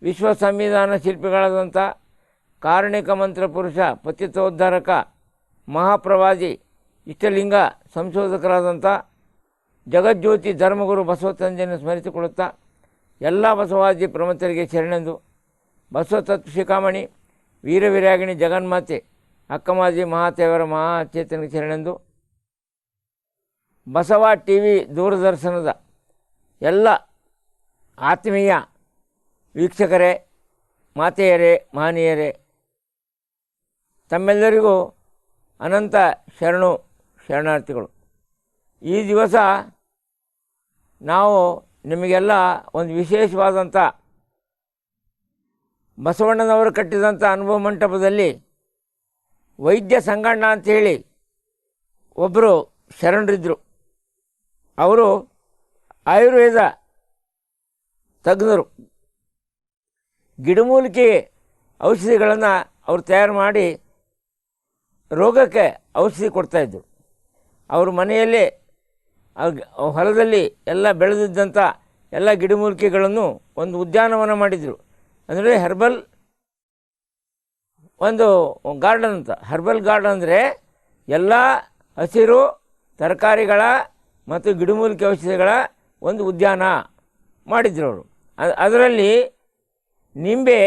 ವಿಶ್ವ ಸಂವಿಧಾನ ಶಿಲ್ಪಿಗಳಾದಂಥ ಕಾರುಣಿಕ ಮಂತ್ರ ಪುರುಷ ಪತಿತೋದ್ಧಾರಕ ಮಹಾಪ್ರವಾದಿ ಇಷ್ಟಲಿಂಗ ಸಂಶೋಧಕರಾದಂಥ ಜಗಜ್ಯೋತಿ ಧರ್ಮಗುರು ಬಸವತಂದೆಯನ್ನು ಸ್ಮರಿಸಿಕೊಳ್ಳುತ್ತಾ ಎಲ್ಲ ಬಸವಾದಿ ಪ್ರಮುಖರಿಗೆ ಶರಣೆಂದು ಬಸವತತ್ವ ಶಿಖಾಮಣಿ ವೀರವಿರಾಗಿಣಿ ಜಗನ್ಮಾತೆ ಅಕ್ಕಮಾಜಿ ಮಹಾದೇವರ ಮಹಾಚೇತನಿಗೆ ಶರಣೆಂದು ಬಸವ ಟಿ ವಿ ದೂರದರ್ಶನದ ಎಲ್ಲ ಆತ್ಮೀಯ ವೀಕ್ಷಕರೇ, ಮಾತೆಯರೇ, ಮಹನೀಯರೇ, ತಮ್ಮೆಲ್ಲರಿಗೂ ಅನಂತ ಶರಣಾರ್ಥಿಗಳು. ಈ ದಿವಸ ನಾವು ನಿಮಗೆಲ್ಲ ಒಂದು ವಿಶೇಷವಾದಂಥ ಬಸವಣ್ಣನವರು ಕಟ್ಟಿದಂಥ ಅನುಭವ ಮಂಟಪದಲ್ಲಿ ವೈದ್ಯ ಸಂಗಣ್ಣ ಅಂಥೇಳಿ ಒಬ್ಬರು ಶರಣರಿದ್ದರು. ಅವರು ಆಯುರ್ವೇದ ತಜ್ಞರು. ಗಿಡಮೂಲಿಕೆ ಔಷಧಿಗಳನ್ನು ಅವರು ತಯಾರು ಮಾಡಿ ರೋಗಕ್ಕೆ ಔಷಧಿ ಕೊಡ್ತಾಯಿದ್ರು. ಅವರು ಮನೆಯಲ್ಲೇ ಹೊಲದಲ್ಲಿ ಎಲ್ಲ ಬೆಳೆದಿದ್ದಂಥ ಎಲ್ಲ ಗಿಡಮೂಲಿಕೆಗಳನ್ನು ಒಂದು ಉದ್ಯಾನವನ ಮಾಡಿದರು. ಅಂದರೆ ಹರ್ಬಲ್ ಒಂದು ಗಾರ್ಡನ್ ಅಂತ. ಹರ್ಬಲ್ ಗಾರ್ಡನ್ ಅಂದರೆ ಎಲ್ಲ ಹಸಿರು ತರಕಾರಿಗಳ ಮತ್ತು ಗಿಡಮೂಲಿಕೆ ಔಷಧಿಗಳ ಒಂದು ಉದ್ಯಾನ ಮಾಡಿದ್ರು ಅವರು. ಅದರಲ್ಲಿ ನಿಂಬೆ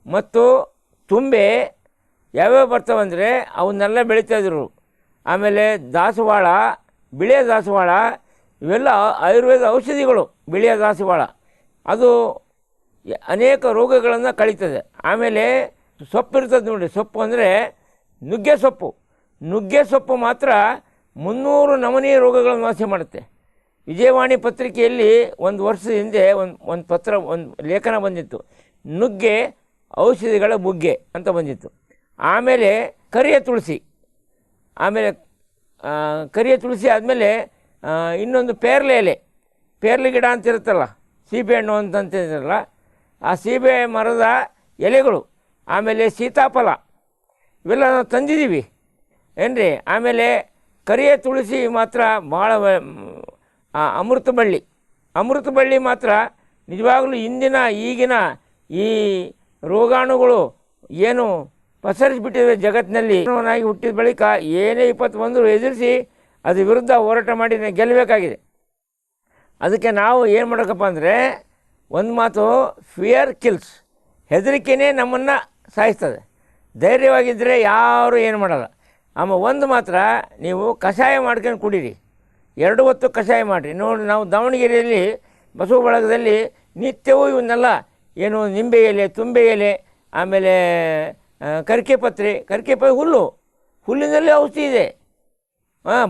ಮತ್ತು ತುಂಬೆ ಯಾವ್ಯಾವ ಬರ್ತಾವಂದರೆ ಅವನ್ನೆಲ್ಲ ಬೆಳೀತಾಯಿದ್ರು. ಆಮೇಲೆ ದಾಸವಾಳ, ಬಿಳಿಯ ದಾಸವಾಳ, ಇವೆಲ್ಲ ಆಯುರ್ವೇದ ಔಷಧಿಗಳು. ಬಿಳಿಯ ದಾಸವಾಳ ಅದು ಅನೇಕ ರೋಗಗಳನ್ನು ಕಳೀತದೆ. ಆಮೇಲೆ ಸೊಪ್ಪು ಇರ್ತದೆ ನೋಡಿ. ಸೊಪ್ಪು ಅಂದರೆ ನುಗ್ಗೆ ಸೊಪ್ಪು. ನುಗ್ಗೆ ಸೊಪ್ಪು ಮಾತ್ರ 300 ನಮೂನೆ ರೋಗಗಳನ್ನು ವಾಸಿ ಮಾಡುತ್ತೆ. ವಿಜಯವಾಣಿ ಪತ್ರಿಕೆಯಲ್ಲಿ ಒಂದು ವರ್ಷದ ಹಿಂದೆ ಒಂದು ಲೇಖನ ಬಂದಿತ್ತು, ನುಗ್ಗೆ ಔಷಧಿಗಳ ಬುಗ್ಗೆ ಅಂತ ಬಂದಿತ್ತು. ಆಮೇಲೆ ಕರಿಯ ತುಳಸಿ, ಆಮೇಲೆ ಕರಿಯ ತುಳಸಿ ಆದಮೇಲೆ ಇನ್ನೊಂದು ಪೇರ್ಲೆ ಎಲೆ, ಪೇರ್ಲೆ ಗಿಡ ಅಂತಿರುತ್ತಲ್ಲ, ಸೀಬೆ ಹಣ್ಣು ಅಂತಂತಿರಲ್ಲ, ಆ ಸೀಬೆ ಮರದ ಎಲೆಗಳು, ಆಮೇಲೆ ಸೀತಾಫಲ, ಇವೆಲ್ಲ ನಾವು ತಂದಿದ್ದೀವಿ ಏನ್ರಿ. ಆಮೇಲೆ ಕರಿಯ ತುಳಸಿ ಮಾತ್ರ ಭಾಳ ಅಮೃತ ಬಳ್ಳಿ ಮಾತ್ರ ನಿಜವಾಗಲೂ ಈಗಿನ ಈ ರೋಗಾಣುಗಳು ಏನು ಪಸರಿಸಿಬಿಟ್ಟಿದೆ ಜಗತ್ತಿನಲ್ಲಿ, ಆಗಿ ಹುಟ್ಟಿದ ಬಳಿಕ ಏನೇ 20 ಬಂದರೂ ಎದುರಿಸಿ ಅದ್ರ ವಿರುದ್ಧ ಹೋರಾಟ ಮಾಡಿ ಗೆಲ್ಲಬೇಕಾಗಿದೆ. ಅದಕ್ಕೆ ನಾವು ಏನು ಮಾಡೋಕ್ಕಪ್ಪ ಅಂದರೆ, ಒಂದು ಮಾತು, ಫಿಯರ್ ಕಿಲ್ಸ್. ಹೆದರಿಕೆನೇ ನಮ್ಮನ್ನು ಸಾಯಿಸ್ತದೆ. ಧೈರ್ಯವಾಗಿದ್ದರೆ ಯಾರೂ ಏನು ಮಾಡಲ್ಲ. ಒಂದು ಮಾತ್ರ, ನೀವು ಕಷಾಯ ಮಾಡ್ಕೊಂಡು ಕುಡೀರಿ, 2 ಹೊತ್ತು ಕಷಾಯ ಮಾಡಿರಿ. ನೋಡಿ, ನಾವು ದಾವಣಗೆರೆಯಲ್ಲಿ ಬಸವ ಬಳಗದಲ್ಲಿ ನಿತ್ಯವೂ ಇವನ್ನೆಲ್ಲ ಏನು ನಿಂಬೆ ಎಲೆ, ತುಂಬೆ ಎಲೆ, ಆಮೇಲೆ ಕರಿಕೆ ಪತ್ರೆ ಹುಲ್ಲಿನಲ್ಲಿ ಔಷಧಿ ಇದೆ.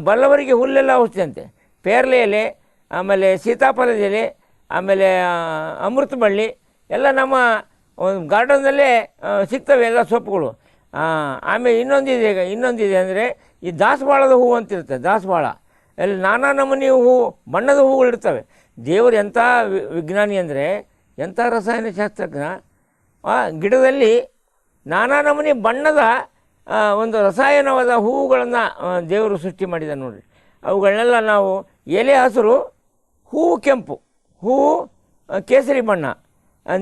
ಬಲ್ಲವರಿಗೆ ಹುಲ್ಲೆಲ್ಲ ಔಷಧಿ ಅಂತೆ. ಪೇರ್ಲೆ ಎಲೆ, ಆಮೇಲೆ ಸೀತಾಫಲದ ಎಲೆ, ಆಮೇಲೆ ಅಮೃತ ಬಳ್ಳಿ ಎಲ್ಲ ನಮ್ಮ ಒಂದು ಗಾರ್ಡನ್ನಲ್ಲೇ ಸಿಗ್ತವೆ ಎಲ್ಲ ಸೊಪ್ಪುಗಳು. ಆಮೇಲೆ ಇನ್ನೊಂದಿದೆ ಅಂದರೆ ಈ ದಾಸವಾಳದ ಹೂವು ಅಂತಿರುತ್ತೆ. ದಾಸವಾಳ ಅಲ್ಲಿ ನಾನಾ ನಮೂನಿ ಹೂವು, ಬಣ್ಣದ ಹೂವುಗಳಿರ್ತವೆ. ದೇವರು ಎಂಥ ವಿಜ್ಞಾನಿ ಅಂದರೆ, ಎಂಥ ರಸಾಯನ ಶಾಸ್ತ್ರಜ್ಞ. ಗಿಡದಲ್ಲಿ ನಾನಾ ನಮೂನಿ ಬಣ್ಣದ ಒಂದು ರಸಾಯನವಾದ ಹೂವುಗಳನ್ನು ದೇವರು ಸೃಷ್ಟಿ ಮಾಡಿದ ನೋಡಿರಿ. ಅವುಗಳನ್ನೆಲ್ಲ ನಾವು ಎಲೆ ಹಸಿರು, ಹೂವು ಕೆಂಪು, ಹೂವು ಕೇಸರಿ ಬಣ್ಣ,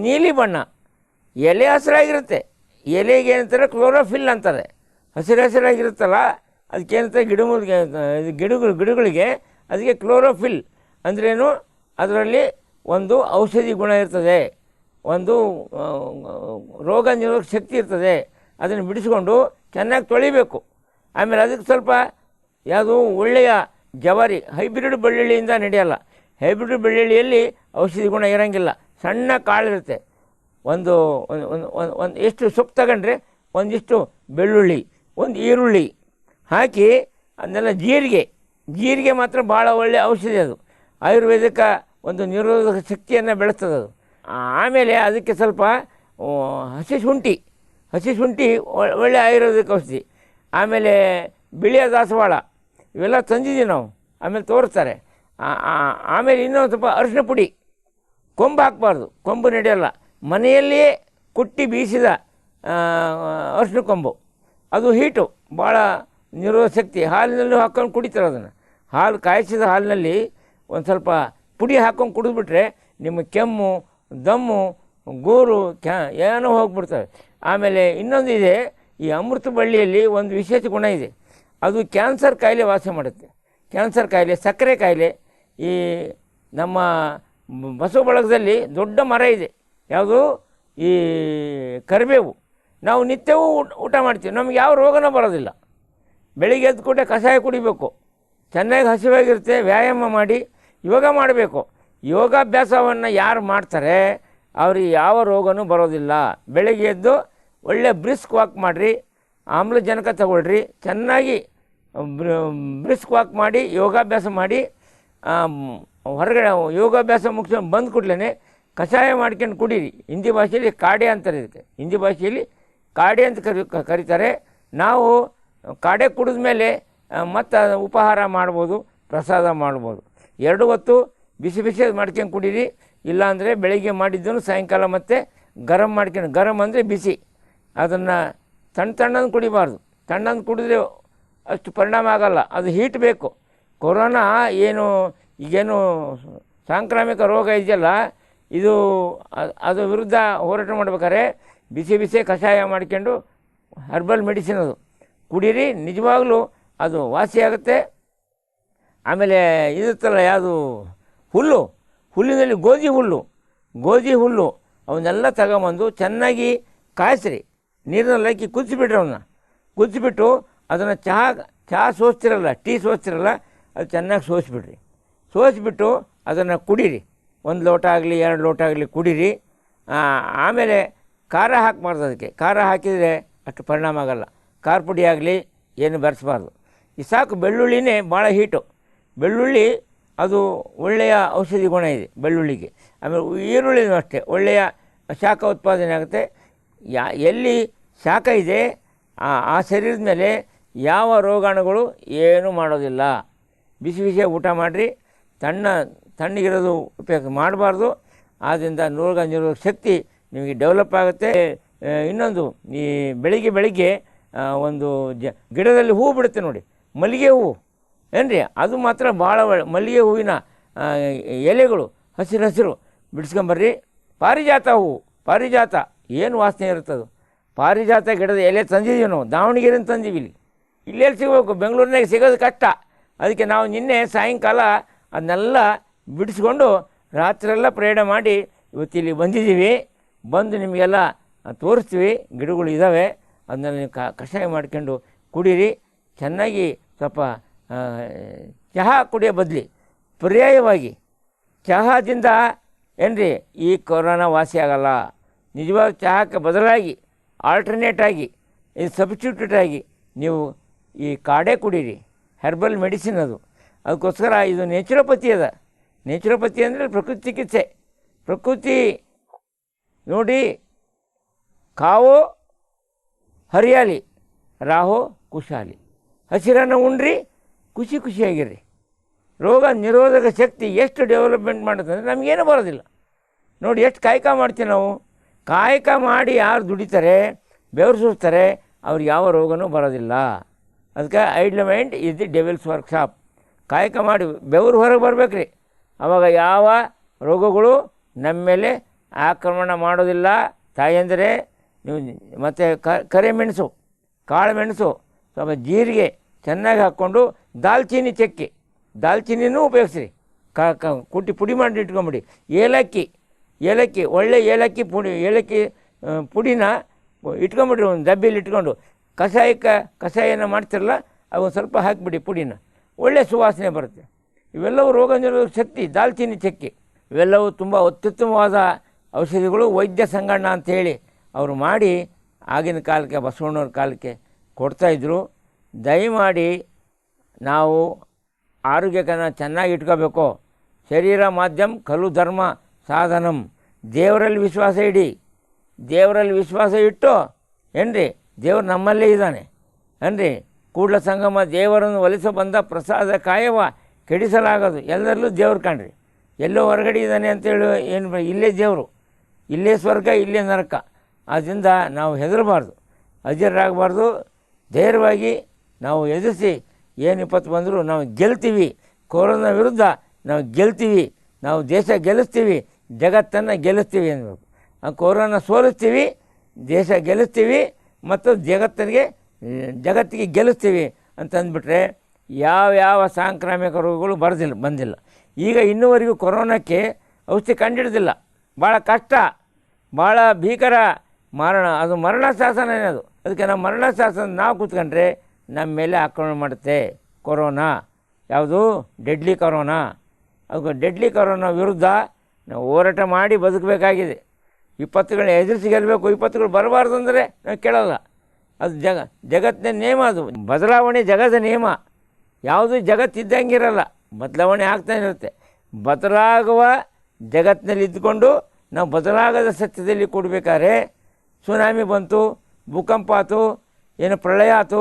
ನೀಲಿ ಬಣ್ಣ, ಎಲೆ ಹಸಿರಾಗಿರುತ್ತೆ. ಎಲೆಗೆ ಏನಂತಾರೆ, ಕ್ಲೋರೋಫಿಲ್ ಅಂತಾರೆ. ಹಸಿರಾಗಿರುತ್ತಲ್ಲ ಅದಕ್ಕೇನಂತಾರೆ, ಗಿಡಗಳಿಗೆ ಅದಕ್ಕೆ ಕ್ಲೋರೋಫಿಲ್ ಅಂದ್ರೇನು, ಅದರಲ್ಲಿ ಒಂದು ಔಷಧಿ ಗುಣ ಇರ್ತದೆ, ಒಂದು ರೋಗ ನಿರೋಧಕ ಶಕ್ತಿ ಇರ್ತದೆ. ಅದನ್ನು ಬಿಡಿಸ್ಕೊಂಡು ಚೆನ್ನಾಗಿ ತೊಳಿಬೇಕು. ಆಮೇಲೆ ಅದಕ್ಕೆ ಸ್ವಲ್ಪ ಯಾವುದು ಒಳ್ಳೆಯ ಜವಾರಿ ಹೈಬ್ರಿಡ್ ಬೆಳ್ಳುಳ್ಳಿಯಿಂದ ನಡೆಯಲ್ಲ. ಹೈಬ್ರಿಡ್ ಬೆಳ್ಳುಳ್ಳಿಯಲ್ಲಿ ಔಷಧಿ ಗುಣ ಇರೋಂಗಿಲ್ಲ. ಸಣ್ಣ ಕಾಳಿರುತ್ತೆ. ಒಂದು ಎಷ್ಟು ಸೊಪ್ಪು ತಗೊಂಡ್ರೆ ಒಂದಿಷ್ಟು ಬೆಳ್ಳುಳ್ಳಿ, ಒಂದು ಈರುಳ್ಳಿ ಹಾಕಿ ಅದನ್ನೆಲ್ಲ ಜೀರಿಗೆ ಮಾತ್ರ ಭಾಳ ಒಳ್ಳೆಯ ಔಷಧಿ. ಅದು ಆಯುರ್ವೇದಿಕ ಒಂದು ನಿರೋಧಕ ಶಕ್ತಿಯನ್ನು ಬೆಳೆಸ್ತದೆ ಅದು. ಆಮೇಲೆ ಅದಕ್ಕೆ ಸ್ವಲ್ಪ ಹಸಿ ಶುಂಠಿ ಒಳ್ಳೆಯ ಆಯುರ್ವೇದಿಕ ಔಷಧಿ. ಆಮೇಲೆ ಬಿಳಿಯ ದಾಸವಾಳ ಇವೆಲ್ಲ ತಂದಿದ್ದೀವಿ ನಾವು. ಆಮೇಲೆ ತೋರಿಸ್ತಾರೆ. ಆಮೇಲೆ ಇನ್ನೊಂದು ಸ್ವಲ್ಪ ಅರಿಶಿನ ಪುಡಿ. ಕೊಂಬು ಹಾಕಬಾರ್ದು, ಕೊಂಬು ನಡೆಯಲ್ಲ. ಮನೆಯಲ್ಲಿಯೇ ಕುಟ್ಟಿ ಬೀಸಿದ ಅರಿಶಿನ ಕೊಂಬು, ಅದು ಹೀಟು ಭಾಳ ನಿರೋಧಕ ಶಕ್ತಿ. ಹಾಲಿನಲ್ಲೂ ಹಾಕ್ಕೊಂಡು ಕುಡಿತಾರೆ ಅದನ್ನು. ಕಾಯಿಸಿದ ಹಾಲಿನಲ್ಲಿ ಒಂದು ಸ್ವಲ್ಪ ಪುಡಿ ಹಾಕ್ಕೊಂಡು ಕುಡಿದ್ಬಿಟ್ರೆ ನಿಮ್ಮ ಕೆಮ್ಮು, ದಮ್ಮು ಗೂರು ಏನೋ ಹೋಗ್ಬಿಡ್ತವೆ. ಆಮೇಲೆ ಇನ್ನೊಂದು ಇದೆ, ಈ ಅಮೃತ ಬಳ್ಳಿಯಲ್ಲಿ ಒಂದು ವಿಶೇಷ ಗುಣ ಇದೆ, ಅದು ಕ್ಯಾನ್ಸರ್ ಕಾಯಿಲೆ ವಾಸ ಮಾಡುತ್ತೆ. ಕ್ಯಾನ್ಸರ್ ಕಾಯಿಲೆ, ಸಕ್ಕರೆ ಕಾಯಿಲೆ. ಈ ನಮ್ಮ ಬಸವ ಬಳಗದಲ್ಲಿ ದೊಡ್ಡ ಮರ ಇದೆ, ಯಾವುದು ಈ ಕರಿಬೇವು. ನಾವು ನಿತ್ಯವೂ ಊಟ ಮಾಡ್ತೀವಿ, ನಮ್ಗೆ ಯಾವ ರೋಗನೂ ಬರೋದಿಲ್ಲ. ಬೆಳಿಗ್ಗೆ ಎದ್ದು ಕೂಡ ಕಷಾಯ ಕುಡಿಬೇಕು, ಚೆನ್ನಾಗಿ ಹಸಿವಾಗಿರುತ್ತೆ. ವ್ಯಾಯಾಮ ಮಾಡಿ ಯೋಗ ಮಾಡಬೇಕು. ಯೋಗಾಭ್ಯಾಸವನ್ನು ಯಾರು ಮಾಡ್ತಾರೆ ಅವ್ರಿಗೆ ಯಾವ ರೋಗನೂ ಬರೋದಿಲ್ಲ. ಬೆಳಿಗ್ಗೆ ಎದ್ದು ಒಳ್ಳೆ ಬ್ರಿಸ್ಕ್ ವಾಕ್ ಮಾಡಿರಿ, ಆಮ್ಲಜನಕ ತಗೊಳ್ರಿ, ಚೆನ್ನಾಗಿ ಬ್ರಿಸ್ಕ್ ವಾಕ್ ಮಾಡಿ ಯೋಗಾಭ್ಯಾಸ ಮಾಡಿ. ಹೊರಗಡೆ ಯೋಗಾಭ್ಯಾಸ ಮುಗಿಸ್ಕೊಂಡು ಬಂದ ಕೂಡಲೇ ಕಷಾಯ ಮಾಡ್ಕೊಂಡು ಕುಡೀರಿ. ಹಿಂದಿ ಭಾಷೆಯಲ್ಲಿ ಕಾಡೆ ಅಂತಾರೆ ಇದಕ್ಕೆ, ಹಿಂದಿ ಭಾಷೆಯಲ್ಲಿ ಕಾಡೆ ಅಂತ ಕರೀತಾರೆ. ನಾವು ಕಾಡೆ ಕುಡಿದ ಮೇಲೆ ಮತ್ತು ಉಪಹಾರ ಮಾಡ್ಬೋದು, ಪ್ರಸಾದ ಮಾಡ್ಬೋದು. 2 ಹೊತ್ತು ಬಿಸಿ ಬಿಸಿ ಮಾಡ್ಕೊಂಡು ಕುಡೀರಿ. ಇಲ್ಲಾಂದರೆ ಬೆಳಿಗ್ಗೆ ಮಾಡಿದ್ದನ್ನು ಸಾಯಂಕಾಲ ಮತ್ತೆ ಗರಂ ಮಾಡ್ಕೊಂಡು, ಗರಂ ಅಂದರೆ ಬಿಸಿ, ಅದನ್ನು ತಣ್ಣಗೆ ಕುಡಿಬಾರ್ದು. ತಣ್ಣಗೆ ಕುಡಿದ್ರೆ ಅಷ್ಟು ಪರಿಣಾಮ ಆಗೋಲ್ಲ, ಅದು ಹೀಟ್ ಬೇಕು. ಕೊರೋನಾ ಈಗೇನು ಸಾಂಕ್ರಾಮಿಕ ರೋಗ ಇದೆಯಲ್ಲ, ಇದು ಅದು ವಿರುದ್ಧ ಹೋರಾಟ ಮಾಡ್ಬೇಕಾದ್ರೆ ಬಿಸಿ ಬಿಸಿ ಕಷಾಯ ಮಾಡ್ಕೊಂಡು ಹರ್ಬಲ್ ಮೆಡಿಸಿನ್ ಅದು ಕುಡೀರಿ, ನಿಜವಾಗ್ಲೂ ಅದು ವಾಸಿಯಾಗುತ್ತೆ. ಆಮೇಲೆ ಇರುತ್ತಲ್ಲ ಯಾವುದು ಹುಲ್ಲಿನಲ್ಲಿ ಗೋಧಿ ಹುಲ್ಲು ಅವನ್ನೆಲ್ಲ ತಗೊಂಬಂದು ಚೆನ್ನಾಗಿ ಕಾಯಿಸ್ರಿ, ನೀರಿನಲ್ಲಿ ಹಾಕಿ ಕುದಿಸಿಬಿಟ್ರಿ. ಕುದಿಸಿಬಿಟ್ಟು ಅದನ್ನು ಚಹಾ ಸೋಸ್ತಿರಲ್ಲ, ಟೀ ಸೋಸ್ತಿರಲ್ಲ, ಅದು ಚೆನ್ನಾಗಿ ಸೋಸಿಬಿಟ್ಟು ಅದನ್ನು ಕುಡೀರಿ. 1 ಲೋಟ ಆಗಲಿ 2 ಲೋಟ ಆಗಲಿ ಕುಡೀರಿ. ಆಮೇಲೆ ಖಾರ ಹಾಕಬಾರ್ದು, ಅದಕ್ಕೆ ಖಾರ ಹಾಕಿದರೆ ಅಷ್ಟು ಪರಿಣಾಮ ಆಗೋಲ್ಲ. ಖಾರ ಪುಡಿ ಆಗಲಿ ಏನು ಬೆರೆಸಬಾರ್ದು. ಈ ಸಾಕು. ಬೆಳ್ಳುಳ್ಳಿನೇ ಭಾಳ ಹೀಟು. ಬೆಳ್ಳುಳ್ಳಿ ಅದು ಒಳ್ಳೆಯ ಔಷಧಿ ಗುಣ ಇದೆ ಬೆಳ್ಳುಳ್ಳಿಗೆ. ಆಮೇಲೆ ಈರುಳ್ಳಿನೂ ಅಷ್ಟೇ ಒಳ್ಳೆಯ ಶಾಖ ಉತ್ಪಾದನೆ ಆಗುತ್ತೆ. ಎಲ್ಲಿ ಶಾಖ ಇದೆ ಆ ಶರೀರದ ಮೇಲೆ ಯಾವ ರೋಗಾಣುಗಳು ಏನೂ ಮಾಡೋದಿಲ್ಲ. ಬಿಸಿ ಬಿಸಿಯಾಗಿ ಊಟ ಮಾಡಿರಿ. ತಣ್ಣಗಿರೋದು ಉಪಯೋಗ ಮಾಡಬಾರ್ದು. ಆದ್ದರಿಂದ ರೋಗ ನಿರೋಧಕ ಶಕ್ತಿ ನಿಮಗೆ ಡೆವಲಪ್ ಆಗುತ್ತೆ. ಇನ್ನೊಂದು, ಈ ಬೆಳಿಗ್ಗೆ ಒಂದು ಗಿಡದಲ್ಲಿ ಹೂವು ಬಿಡುತ್ತೆ ನೋಡಿ, ಮಲ್ಲಿಗೆ ಹೂವು ಏನ್ರಿ, ಅದು ಮಾತ್ರ ಭಾಳ ಮಲ್ಲಿಗೆ ಹೂವಿನ ಎಲೆಗಳು ಹಸಿರು ಬಿಡಿಸ್ಕೊಂಬರ್ರಿ. ಪಾರಿಜಾತ ಹೂವು, ಪಾರಿಜಾತ ಏನು ವಾಸನೆ ಇರುತ್ತದು. ಪಾರಿಜಾತ ಗಿಡದ ಎಲೆ ತಂದಿದ್ದೀವಿ ನಾವು, ದಾವಣಗೆರೆಯಿಂದ ತಂದೀವಿ. ಇಲ್ಲೆಲ್ಲಿ ಸಿಗಬೇಕು, ಬೆಂಗಳೂರಿನಾಗ ಸಿಗೋದು ಕಷ್ಟ. ಅದಕ್ಕೆ ನಾವು ನಿನ್ನೆ ಸಾಯಂಕಾಲ ಅದನ್ನೆಲ್ಲ ಬಿಡಿಸ್ಕೊಂಡು ರಾತ್ರಿಯೆಲ್ಲ ಪ್ರಯಾಣ ಮಾಡಿ ಇವತ್ತಿಲ್ಲಿ ಬಂದಿದ್ದೀವಿ. ಬಂದು ನಿಮಗೆಲ್ಲ ತೋರಿಸ್ತೀವಿ. ಗಿಡಗಳು ಇದ್ದಾವೆ, ಅದನ್ನೆಲ್ಲ ನೀವು ಕಷಾಯ ಮಾಡ್ಕೊಂಡು ಕುಡೀರಿ. ಚೆನ್ನಾಗಿ ಸ್ವಲ್ಪ ಚಹಾ ಕುಡಿಯೋ ಬದಲಿ ಪರ್ಯಾಯವಾಗಿ ಚಹಾದಿಂದ ಏನ್ರಿ ಈ ಕೊರೋನಾ ವಾಸಿ ಆಗೋಲ್ಲ. ನಿಜವಾದ ಚಹಾಕ್ಕೆ ಬದಲಾಗಿ ಆಲ್ಟರ್ನೇಟ್ ಆಗಿ, ಇದು ಸಬ್ಸ್ಟಿಟ್ಯೂಟ್ ಆಗಿ ನೀವು ಈ ಕಾಡೆ ಕುಡೀರಿ. ಹೆರ್ಬಲ್ ಮೆಡಿಸಿನ್ ಅದು. ಅದಕ್ಕೋಸ್ಕರ ಇದು ನೇಚುರೋಪತಿ ಅದ. ನೇಚುರೋಪತಿ ಅಂದರೆ ಪ್ರಕೃತಿ ಚಿಕಿತ್ಸೆ. ಪ್ರಕೃತಿ ನೋಡಿ, ಕಾವೋ ಹರಿಯಾಲಿ, ರಾಹೋ ಕುಶಾಲಿ. ಹಸಿರನ್ನು ಉಣ್ರಿ, ಖುಷಿಯಾಗಿರ್ರಿ. ರೋಗ ನಿರೋಧಕ ಶಕ್ತಿ ಎಷ್ಟು ಡೆವಲಪ್ಮೆಂಟ್ ಮಾಡುತ್ತೆ ಅಂದರೆ ನಮಗೇನು ಬರೋದಿಲ್ಲ. ನೋಡಿ ಎಷ್ಟು ಕಾಯಕ ಮಾಡ್ತೀವಿ ನಾವು. ಕಾಯಕ ಮಾಡಿ ಯಾರು ದುಡಿತಾರೆ, ಬೆವರು ಸುರಿಸ್ತಾರೆ, ಅವ್ರಿಗೆ ಯಾವ ರೋಗನೂ ಬರೋದಿಲ್ಲ. ಅದಕ್ಕೆ idle mind is the devils workshop. ಕಾಯಕ ಮಾಡಿ ಬೆವರು ಹೊರಗೆ ಬರಬೇಕು ರೀ, ಆವಾಗ ಯಾವ ರೋಗಗಳು ನಮ್ಮ ಮೇಲೆ ಆಕ್ರಮಣ ಮಾಡೋದಿಲ್ಲ. ತಾಯಂದರೆ ನೀವು ಮತ್ತು ಕರಿಮೆಣಸು, ಕಾಳು ಮೆಣಸು, ಸ್ವಲ್ಪ ಜೀರಿಗೆ ಚೆನ್ನಾಗಿ ಹಾಕ್ಕೊಂಡು ದಾಲ್ಚಿನ್ನಿ ಚಕ್ಕೆ, ದಾಲ್ಚಿನ್ನಿನೂ ಉಪಯೋಗಿಸ್ರಿ. ಕುಟ್ಟಿ ಪುಡಿ ಮಾಡಿ ಇಟ್ಕೊಂಬಿಡಿ. ಏಲಕ್ಕಿ ಒಳ್ಳೆ ಏಲಕ್ಕಿ ಪುಡಿನ ಇಟ್ಕೊಂಬಿಡ್ರಿ, ಒಂದು ಡಬ್ಬಿಯಲ್ಲಿ ಇಟ್ಕೊಂಡು. ಕಷಾಯನ ಮಾಡ್ತಿರಲ್ಲ, ಅದು ಸ್ವಲ್ಪ ಹಾಕಿಬಿಡಿ ಪುಡಿನ, ಒಳ್ಳೆ ಸುವಾಸನೆ ಬರುತ್ತೆ. ಇವೆಲ್ಲವೂ ರೋಗ ನಿರೋಧಕ ಶಕ್ತಿ. ದಾಲ್ಚಿನ್ನಿ ಚಕ್ಕೆ ಇವೆಲ್ಲವೂ ತುಂಬ ಅತ್ಯುತ್ತಮವಾದ ಔಷಧಿಗಳು. ವೈದ್ಯ ಸಂಗಣ್ಣ ಅಂಥೇಳಿ ಅವರು ಮಾಡಿ ಆಗಿನ ಕಾಲಕ್ಕೆ, ಬಸವಣ್ಣವ್ರ ಕಾಲಕ್ಕೆ ಕೊಡ್ತಾಯಿದ್ರು. ದಯಮಾಡಿ ನಾವು ಆರೋಗ್ಯಕನ ಚೆನ್ನಾಗಿ ಇಟ್ಕೋಬೇಕು. ಶರೀರ ಮಾಧ್ಯಮ ಖಲು ಧರ್ಮ ಸಾಧನಂ. ದೇವರಲ್ಲಿ ವಿಶ್ವಾಸ ಇಡಿ. ದೇವರಲ್ಲಿ ವಿಶ್ವಾಸ ಇಟ್ಟು ಏನ್ರಿ, ದೇವರು ನಮ್ಮಲ್ಲೇ ಇದ್ದಾನೆ ಏನ್ರಿ. ಕೂಡಲ ಸಂಗಮ ದೇವರನ್ನು ಒಲಿಸ ಬಂದ ಪ್ರಸಾದ ಕಾಯವ ಕೆಡಿಸಲಾಗದು. ಎಲ್ಲರಲ್ಲೂ ದೇವ್ರು ಕಾಣ್ರಿ. ಎಲ್ಲೋ ಹೊರಗಡೆ ಇದ್ದಾನೆ ಅಂತೇಳಿ ಏನು, ಇಲ್ಲೇ ದೇವರು, ಇಲ್ಲೇ ಸ್ವರ್ಗ, ಇಲ್ಲೇ ನರಕ. ಆದ್ದರಿಂದ ನಾವು ಹೆದರಬಾರ್ದು, ಅಜರಾಗಬಾರ್ದು. ಧೈರ್ಯವಾಗಿ ನಾವು ಎದುರಿಸಿ ಏನು ವಿಪತ್ತು ಬಂದರೂ ನಾವು ಗೆಲ್ತೀವಿ. ಕೊರೋನಾ ವಿರುದ್ಧ ನಾವು ಗೆಲ್ತೀವಿ. ನಾವು ದೇಶ ಗೆಲ್ಲಿಸ್ತೀವಿ, ಜಗತ್ತನ್ನು ಗೆಲ್ಲಿಸ್ತೀವಿ ಅನ್ನಬೇಕು. ಆ ಕೊರೋನಾ ಸೋಲಿಸ್ತೀವಿ, ದೇಶ ಗೆಲ್ಲಿಸ್ತೀವಿ ಮತ್ತು ಜಗತ್ತಿಗೆ ಗೆಲ್ಲಿಸ್ತೀವಿ ಅಂತಂದ್ಬಿಟ್ರೆ ಯಾವ ಸಾಂಕ್ರಾಮಿಕ ರೋಗಗಳು ಬಂದಿಲ್ಲ. ಈಗ ಇನ್ನೂವರೆಗೂ ಕೊರೋನಾಕ್ಕೆ ಔಷಧಿ ಕಂಡುಹಿಡಿದಿಲ್ಲ. ಭಾಳ ಕಷ್ಟ, ಭಾಳ ಭೀಕರ ಅದು ಮರಣ ಶಾಸನ ಏನದು. ಅದಕ್ಕೆ ನಾವು ಮರಣ ಶಾಸನ ನಾವು ಕೂತ್ಕೊಂಡ್ರೆ ನಮ್ಮ ಮೇಲೆ ಆಕ್ರಮಣ ಮಾಡುತ್ತೆ ಕೊರೋನಾ. ಯಾವುದು? Deadly corona. ಅದು ಡೆಡ್ಲಿ ಕೊರೋನಾ ವಿರುದ್ಧ ನಾವು ಹೋರಾಟ ಮಾಡಿ ಬದುಕಬೇಕಾಗಿದೆ. ವಿಪತ್ತುಗಳನ್ನ ಎದುರಿಸಿ ಗೆಲ್ಲಬೇಕು. ವಿಪತ್ತುಗಳು ಬರಬಾರ್ದು ಅಂದರೆ ನಾವು ಕೇಳೋಲ್ಲ. ಅದು ಜಗತ್ತಿನ ನಿಯಮ. ಅದು ಬದಲಾವಣೆ ಜಗದ ನಿಯಮ. ಯಾವುದು ಜಗತ್ತಿದ್ದಂಗಿರಲ್ಲ, ಬದಲಾವಣೆ ಆಗ್ತಾನೆ ಇರುತ್ತೆ. ಬದಲಾಗುವ ಜಗತ್ತಿನಲ್ಲಿ ಇದ್ದುಕೊಂಡು ನಾವು ಬದಲಾಗದ ಸತ್ಯದಲ್ಲಿ ಕೊಡಬೇಕಾದ್ರೆ ಸುನಾಮಿ ಬಂತು, ಭೂಕಂಪ ಆಯ್ತು, ಏನು ಪ್ರಳಯ ಆಯ್ತು,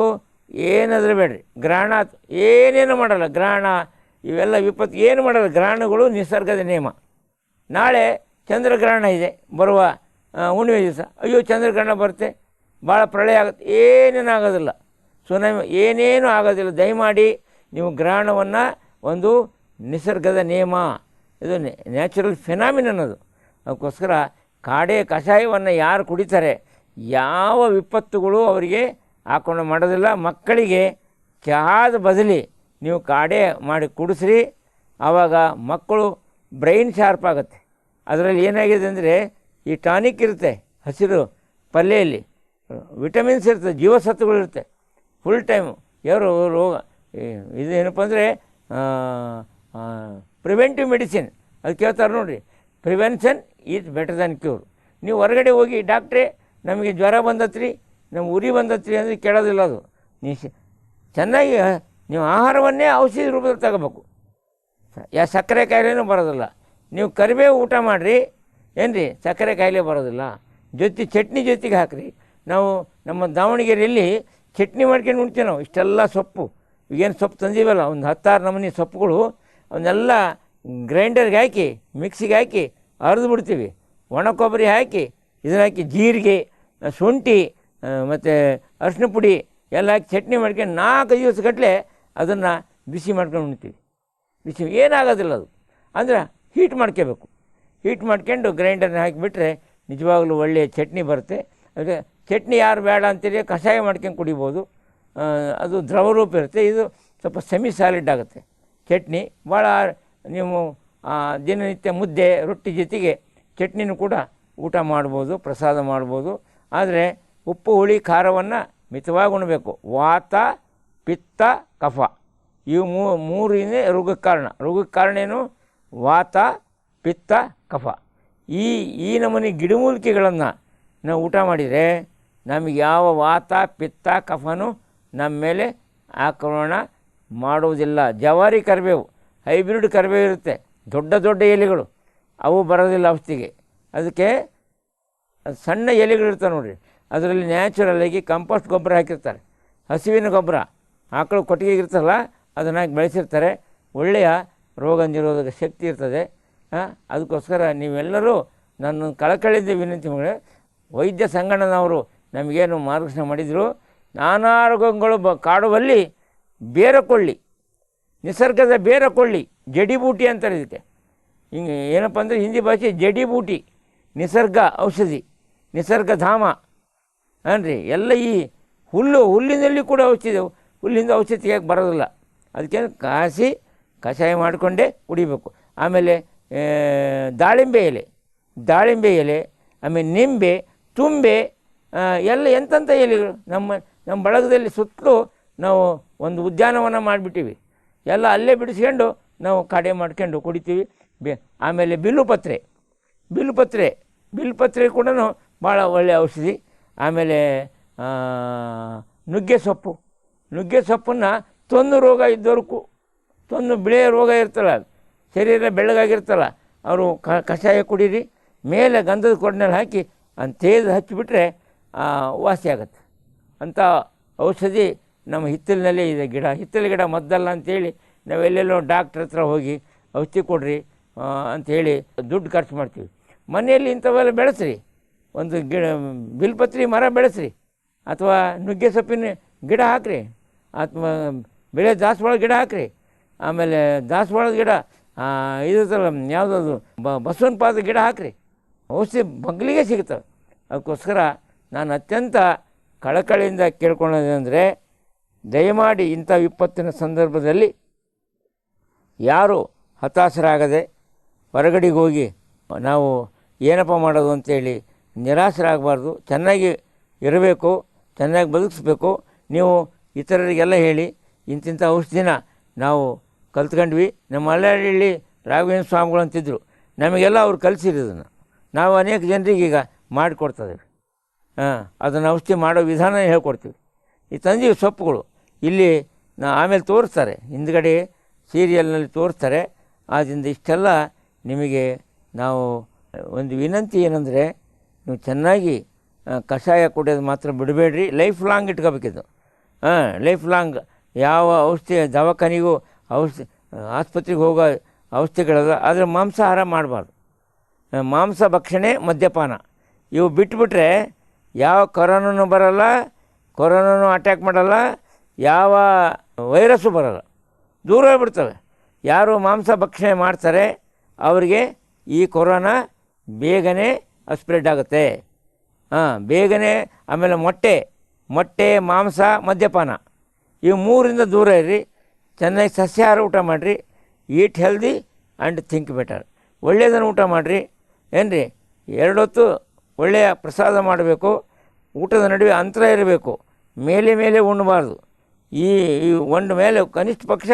ಏನಾದರೂ ಬೇಡ್ರಿ, ಗ್ರಹಣ ಆಯ್ತು, ಏನೇನು ಮಾಡಲ್ಲ. ಗ್ರಹಣ ಇವೆಲ್ಲ ವಿಪತ್ತು ಏನು ಮಾಡಲ್ಲ. ಗ್ರಹಣಗಳು ನಿಸರ್ಗದ ನಿಯಮ. ನಾಳೆ ಚಂದ್ರಗ್ರಹಣ ಇದೆ, ಬರುವ ಹುಣ್ಣಿಮೆ ದಿವಸ. ಅಯ್ಯೋ ಚಂದ್ರಗ್ರಹಣ ಬರುತ್ತೆ, ಭಾಳ ಪ್ರಳಯ ಆಗುತ್ತೆ. ಏನೇನು ಆಗೋದಿಲ್ಲ, ಸುನಾಮಿ ಏನೇನು ಆಗೋದಿಲ್ಲ. ದಯಮಾಡಿ ನೀವು ಗ್ರಹಣವನ್ನು ಒಂದು ನಿಸರ್ಗದ ನಿಯಮ, ಇದು ನ್ಯಾಚುರಲ್ ಫೆನಾಮಿನನ್ ಅದು. ಅದಕ್ಕೋಸ್ಕರ ಕಾಡೆ ಕಷಾಯವನ್ನು ಯಾರು ಕುಡಿತಾರೆ ಯಾವ ವಿಪತ್ತುಗಳು ಅವರಿಗೆ ಆಕ್ರಮಣ ಮಾಡೋದಿಲ್ಲ. ಮಕ್ಕಳಿಗೆ ಚಹಾದ ಬದಲಿ ನೀವು ಕಾಡೆ ಮಾಡಿ ಕುಡಿಸ್ರಿ, ಆವಾಗ ಮಕ್ಕಳು ಬ್ರೈನ್ ಶಾರ್ಪ್ ಆಗುತ್ತೆ. ಅದರಲ್ಲಿ ಏನಾಗಿದೆ ಅಂದರೆ ಈ ಟಾನಿಕ್ ಇರುತ್ತೆ, ಹಸಿರು ಪಲ್ಲೆಯಲ್ಲಿ ವಿಟಮಿನ್ಸ್ ಇರ್ತದೆ, ಜೀವಸತ್ವಗಳಿರುತ್ತೆ ಫುಲ್ ಟೈಮು. ಯಾರು ರೋಗ ಇದು ಏನಪ್ಪ ಅಂದರೆ ಪ್ರಿವೆಂಟಿವ್ ಮೆಡಿಸಿನ್ ಅದು ಕೇಳ್ತಾರೆ ನೋಡಿರಿ. Prevention is better than cure. ನೀವು ಹೊರಗಡೆ ಹೋಗಿ ಡಾಕ್ಟ್ರೇ ನಮಗೆ ಜ್ವರ ಬಂದತ್ರಿ, ನಮ್ಗೆ ಉರಿ ಬಂದತ್ರಿ ಅಂದರೆ ಕೇಳೋದಿಲ್ಲ. ಅದು ನೀವು ಚೆನ್ನಾಗಿ ನೀವು ಆಹಾರವನ್ನೇ ಔಷಧಿ ರೂಪದಲ್ಲಿ ತಗೋಬೇಕು. ಸಕ್ಕರೆ ಕಾಯಿಲೆನೂ ಬರೋದಿಲ್ಲ. ನೀವು ಕರಿಬೇವು ಊಟ ಮಾಡಿರಿ, ಏನು ರೀ, ಸಕ್ಕರೆ ಕಾಯಿಲೆ ಬರೋದಿಲ್ಲ. ಚಟ್ನಿ ಜೊತೆಗೆ ಹಾಕಿರಿ. ನಾವು ನಮ್ಮ ದಾವಣಗೆರೆಯಲ್ಲಿ ಚಟ್ನಿ ಮಾಡ್ಕೊಂಡು ಉಣ್ತೀವಿ ನಾವು. ಇಷ್ಟೆಲ್ಲ ಸೊಪ್ಪು, ಈಗೇನು ಸೊಪ್ಪು ತಂದೀವಲ್ಲ, ಒಂದು 10-6 ನಮೂನಿ ಸೊಪ್ಪುಗಳು, ಅವನ್ನೆಲ್ಲ ಗ್ರೈಂಡರ್ಗೆ ಹಾಕಿ ಮಿಕ್ಸಿಗೆ ಹಾಕಿ ಅರೆದು ಬಿಡ್ತೀವಿ. ಒಣ ಕೊಬ್ಬರಿ ಹಾಕಿ, ಇದನ್ನ ಹಾಕಿ ಜೀರಿಗೆ, ಶುಂಠಿ ಮತ್ತು ಅರಿಶಿನ ಪುಡಿ ಎಲ್ಲ ಹಾಕಿ ಚಟ್ನಿ ಮಾಡ್ಕೊಂಡು 4 ದಿವಸಗಟ್ಟಲೆ ಅದನ್ನು ಬಿಸಿ ಮಾಡ್ಕೊಂಡು ಉಣ್ತೀವಿ. ಬಿಸಿ ಏನಾಗೋದಿಲ್ಲ. ಅದು ಅಂದರೆ ಹೀಟ್ ಮಾಡ್ಕೋಬೇಕು. ಹೀಟ್ ಮಾಡ್ಕೊಂಡು ಗ್ರೈಂಡರ್ನ ಹಾಕಿಬಿಟ್ರೆ ನಿಜವಾಗ್ಲೂ ಒಳ್ಳೆಯ ಚಟ್ನಿ ಬರುತ್ತೆ. ಅದಕ್ಕೆ ಚಟ್ನಿ ಯಾರು ಬೇಡ ಅಂತೀರಿ ಕಷಾಯ ಮಾಡ್ಕೊಂಡು ಕುಡಿಬೋದು. ಅದು ದ್ರವ ರೂಪ ಇರುತ್ತೆ. ಇದು ಸ್ವಲ್ಪ ಸೆಮಿ ಸಾಲಿಡ್ ಆಗುತ್ತೆ ಚಟ್ನಿ. ಭಾಳ ನೀವು ದಿನನಿತ್ಯ ಮುದ್ದೆ ರೊಟ್ಟಿ ಜೊತೆಗೆ ಚಟ್ನಿನೂ ಕೂಡ ಊಟ ಮಾಡ್ಬೋದು, ಪ್ರಸಾದ ಮಾಡ್ಬೋದು. ಆದರೆ ಉಪ್ಪು ಹುಳಿ ಖಾರವನ್ನು ಮಿತವಾಗಿ ಉಣಬೇಕು. ವಾತ ಪಿತ್ತ ಕಫ ಇವು ಮೂರನೇ ರೋಗಕ್ಕೆ ಕಾರಣ. ರೋಗಕ್ಕೆ ಕಾರಣ ಏನು? ವಾತ ಪಿತ್ತ ಕಫ. ಈ ನಮೂನಿ ಗಿಡಮೂಲಿಕೆಗಳನ್ನು ನಾವು ಊಟ ಮಾಡಿದರೆ ನಮಗೆ ಯಾವ ವಾತ ಪಿತ್ತ ಕಫನೂ ನಮ್ಮ ಮೇಲೆ ಆಕ್ರಮಣ ಮಾಡುವುದಿಲ್ಲ. ಜವಾರಿ ಕರಿಬೇವು, ಹೈಬ್ರಿಡ್ ಕರಿಬೇವು ಇರುತ್ತೆ, ದೊಡ್ಡ ಎಲೆಗಳು, ಅವು ಬರೋದಿಲ್ಲ ಔಷಧಿಗೆ. ಅದಕ್ಕೆ ಸಣ್ಣ ಎಲೆಗಳಿರ್ತವೆ ನೋಡಿರಿ, ಅದರಲ್ಲಿ ನ್ಯಾಚುರಲಾಗಿ ಕಂಪೋಸ್ಟ್ ಗೊಬ್ಬರ ಹಾಕಿರ್ತಾರೆ. ಹಸುವಿನ ಗೊಬ್ಬರ, ಆಕಳು ಕೊಟ್ಟಿಗೆ ಇರ್ತಲ್ಲ, ಅದನ್ನು ಹಾಕಿ ಬೆಳೆಸಿರ್ತಾರೆ. ಒಳ್ಳೆಯ ರೋಗ ನಿರೋಧಕ ಶಕ್ತಿ ಇರ್ತದೆ. ಅದಕ್ಕೋಸ್ಕರ ನೀವೆಲ್ಲರೂ ನನ್ನ ಕಳಕಳಿದ್ದ ವಿನಂತಿ ಮಾಡಿ, ವೈದ್ಯ ಸಂಗಣ್ಣನವರು ನಮಗೇನು ಮಾರ್ಗದರ್ಶನ ಮಾಡಿದರು. ನಾನಾ ರೋಗಗಳು ಕಾಡುವಲ್ಲಿ ಬೇರಕೊಳ್ಳಿ, ನಿಸರ್ಗದ ಬೇರಕೊಳ್ಳಿ, ಜಡಿಬೂಟಿ ಅಂತಾರೆ ಇದಕ್ಕೆ. ಹಿಂಗೆ ಏನಪ್ಪ ಅಂದರೆ ಹಿಂದಿ ಭಾಷೆ ಜಡಿಬೂಟಿ, ನಿಸರ್ಗ ಔಷಧಿ, ನಿಸರ್ಗಧಾಮ ಅನ್ರಿ. ಎಲ್ಲ ಈ ಹುಲ್ಲಿನಲ್ಲಿ ಕೂಡ ಔಷಧಿ, ಹುಲ್ಲಿಂದ ಔಷಧಿ ತೆಗಿಯೋಕ್ಕೆ ಬರೋದಿಲ್ಲ. ಅದಕ್ಕೆ ಕಾಸಿ ಕಷಾಯ ಮಾಡಿಕೊಂಡೇ ಕುಡಿಬೇಕು. ಆಮೇಲೆ ದಾಳಿಂಬೆ ಎಲೆ, ಆಮೇಲೆ ನಿಂಬೆ, ತುಂಬೆ, ಎಲ್ಲ ಎಂತೆಂಥ ಎಲೆಗಳು ನಮ್ಮ ಬಳಗದಲ್ಲಿ ಸುತ್ತಲೂ ನಾವು ಒಂದು ಉದ್ಯಾನವನ ಮಾಡಿಬಿಟ್ಟಿವಿ. ಎಲ್ಲ ಅಲ್ಲೇ ಬಿಡಿಸ್ಕೊಂಡು ನಾವು ಕಾಡೆ ಮಾಡ್ಕೊಂಡು ಕುಡಿತೀವಿ. ಆಮೇಲೆ ಬಿಲ್ಪತ್ರೆ ಕೂಡ ಭಾಳ ಒಳ್ಳೆಯ ಔಷಧಿ. ಆಮೇಲೆ ನುಗ್ಗೆ ಸೊಪ್ಪನ್ನು ತೊನ್ನು ರೋಗ ಇದ್ದವ್ರಿಗೂ, ತೊನ್ನು ಬಿಳೆಯ ರೋಗ ಇರ್ತಲ್ಲ, ಶರೀರ ಬೆಳ್ಳಗಾಗಿರ್ತಲ್ಲ, ಅವರು ಕಷಾಯ ಕುಡೀರಿ. ಮೇಲೆ ಗಂಧದ ಕೊಡನಲ್ಲಿ ಹಾಕಿ ತೇದು ಹಚ್ಚಿಬಿಟ್ರೆ ವಾಸಿ ಆಗುತ್ತೆ. ಅಂಥ ಔಷಧಿ ನಮ್ಮ ಹಿತ್ತಲಿನಲ್ಲೇ ಇದೆ. ಹಿತ್ತಲ ಗಿಡ ಮದ್ದಲ್ಲ ಅಂಥೇಳಿ ನಾವೆಲ್ಲೆಲ್ಲೋ ಡಾಕ್ಟ್ರ್ ಹತ್ರ ಹೋಗಿ ಔಷಧಿ ಕೊಡ್ರಿ ಅಂಥೇಳಿ ದುಡ್ಡು ಖರ್ಚು ಮಾಡ್ತೀವಿ. ಮನೆಯಲ್ಲಿ ಇಂಥವೆಲ್ಲ ಬೆಳೆಸ್ರಿ. ಒಂದು ಬಿಲ್ಪತ್ರೆ ಮರ ಬೆಳೆಸ್ರಿ, ಅಥವಾ ನುಗ್ಗೆ ಸೊಪ್ಪಿನ ಗಿಡ ಹಾಕಿರಿ, ಅಥವಾ ಬೆಳೆ ದಾಸವಾಳ ಗಿಡ ಹಾಕಿರಿ. ಆಮೇಲೆ ದಾಸವಾಳದ ಗಿಡ ಇರುತ್ತಲ್ಲ, ಯಾವುದದು ಬಸವನ ಪಾದ ಗಿಡ ಹಾಕಿರಿ. ಔಷಧಿ ಮಗ್ಲಿಗೆ ಸಿಗ್ತವೆ. ಅದಕ್ಕೋಸ್ಕರ ನಾನು ಅತ್ಯಂತ ಕಳಕಳಿಯಿಂದ ಕೇಳ್ಕೊಳ್ಳೋದಂದರೆ, ದಯಮಾಡಿ ಇಂಥ ವಿಪತ್ತಿನ ಸಂದರ್ಭದಲ್ಲಿ ಯಾರು ಹತಾಶರಾಗದೆ ಹೊರಗಡೆಗೆ ಹೋಗಿ ನಾವು ಏನಪ್ಪ ಮಾಡೋದು ಅಂತೇಳಿ ನಿರಾಶರಾಗಬಾರ್ದು. ಚೆನ್ನಾಗಿ ಇರಬೇಕು, ಚೆನ್ನಾಗಿ ಬದುಕಿಸ್ಬೇಕು. ನೀವು ಇತರರಿಗೆಲ್ಲ ಹೇಳಿ ಇಂತಿಂಥ ಔಷಧಿನ ನಾವು ಕಲ್ತ್ಕೊಂಡ್ವಿ. ನಮ್ಮ ಮಲೆಹಳ್ಳಿ ರಾಘವೇಂದ್ರ ಸ್ವಾಮಿಗಳು ಅಂತಿದ್ದರು, ನಮಗೆಲ್ಲ ಅವ್ರು ಕಲಿಸಿರೋದನ್ನು ನಾವು ಅನೇಕ ಜನರಿಗೆ ಈಗ ಮಾಡಿಕೊಡ್ತಾಯಿದ್ದೀವಿ. ಅದನ್ನು ಔಷಧಿ ಮಾಡೋ ವಿಧಾನ ಹೇಳ್ಕೊಡ್ತೀವಿ. ಈ ತಂದೀವಿ ಸೊಪ್ಪುಗಳು ಇಲ್ಲಿ ಆಮೇಲೆ ತೋರಿಸ್ತಾರೆ, ಹಿಂದ್ಗಡೆ ಸೀರಿಯಲ್ನಲ್ಲಿ ತೋರಿಸ್ತಾರೆ. ಆದ್ದರಿಂದ ಇಷ್ಟೆಲ್ಲ ನಿಮಗೆ ನಾವು ಒಂದು ವಿನಂತಿ ಏನಂದರೆ, ನೀವು ಚೆನ್ನಾಗಿ ಕಷಾಯ ಕುಡಿಯೋದು ಮಾತ್ರ ಬಿಡಬೇಡ್ರಿ. ಲೈಫ್ ಲಾಂಗ್ ಇಟ್ಕೋಬೇಕಿದ್ದು. ಲೈಫ್ ಲಾಂಗ್ ಯಾವ ಔಷಧಿ ದವಾಖಾನೆಗೂ ಆಸ್ಪತ್ರೆಗೆ ಹೋಗೋ ಔಷಧಿಗಳಲ್ಲ. ಆದರೆ ಮಾಂಸಾಹಾರ ಮಾಡಬಾರ್ದು. ಮಾಂಸ ಭಕ್ಷಣೆ, ಮದ್ಯಪಾನ ಇವು ಬಿಟ್ಬಿಟ್ರೆ ಯಾವ ಕೊರೋನಾನು ಬರಲ್ಲ, ಕೊರೋನಾನು ಅಟ್ಯಾಕ್ ಮಾಡಲ್ಲ, ಯಾವ ವೈರಸ್ಸು ಬರಲ್ಲ, ದೂರ ಬಿಡ್ತವೆ. ಯಾರು ಮಾಂಸ ಭಕ್ಷಣೆ ಮಾಡ್ತಾರೆ ಅವರಿಗೆ ಈ ಕೊರೋನಾ ಬೇಗನೆ ಸ್ಪ್ರೆಡ್ ಆಗುತ್ತೆ. ಬೇಗನೆ. ಆಮೇಲೆ ಮೊಟ್ಟೆ, ಮಾಂಸ, ಮದ್ಯಪಾನ ಇವು ಮೂರಿಂದ ದೂರ ಇರ್ರಿ. ಚೆನ್ನಾಗಿ ಸಸ್ಯಾಹಾರ ಊಟ ಮಾಡಿರಿ. Eat healthy and think better. ಒಳ್ಳೆಯದನ್ನು ಊಟ ಮಾಡಿರಿ. ಏನು ರೀ, 2 ಹೊತ್ತು ಒಳ್ಳೆಯ ಪ್ರಸಾದ ಮಾಡಬೇಕು. ಊಟದ ನಡುವೆ ಅಂತರ ಇರಬೇಕು. ಮೇಲೆ ಉಣ್ಣಬಾರ್ದು. ಈ ಒಂಡ ಮೇಲೆ ಕನಿಷ್ಠ ಪಕ್ಷ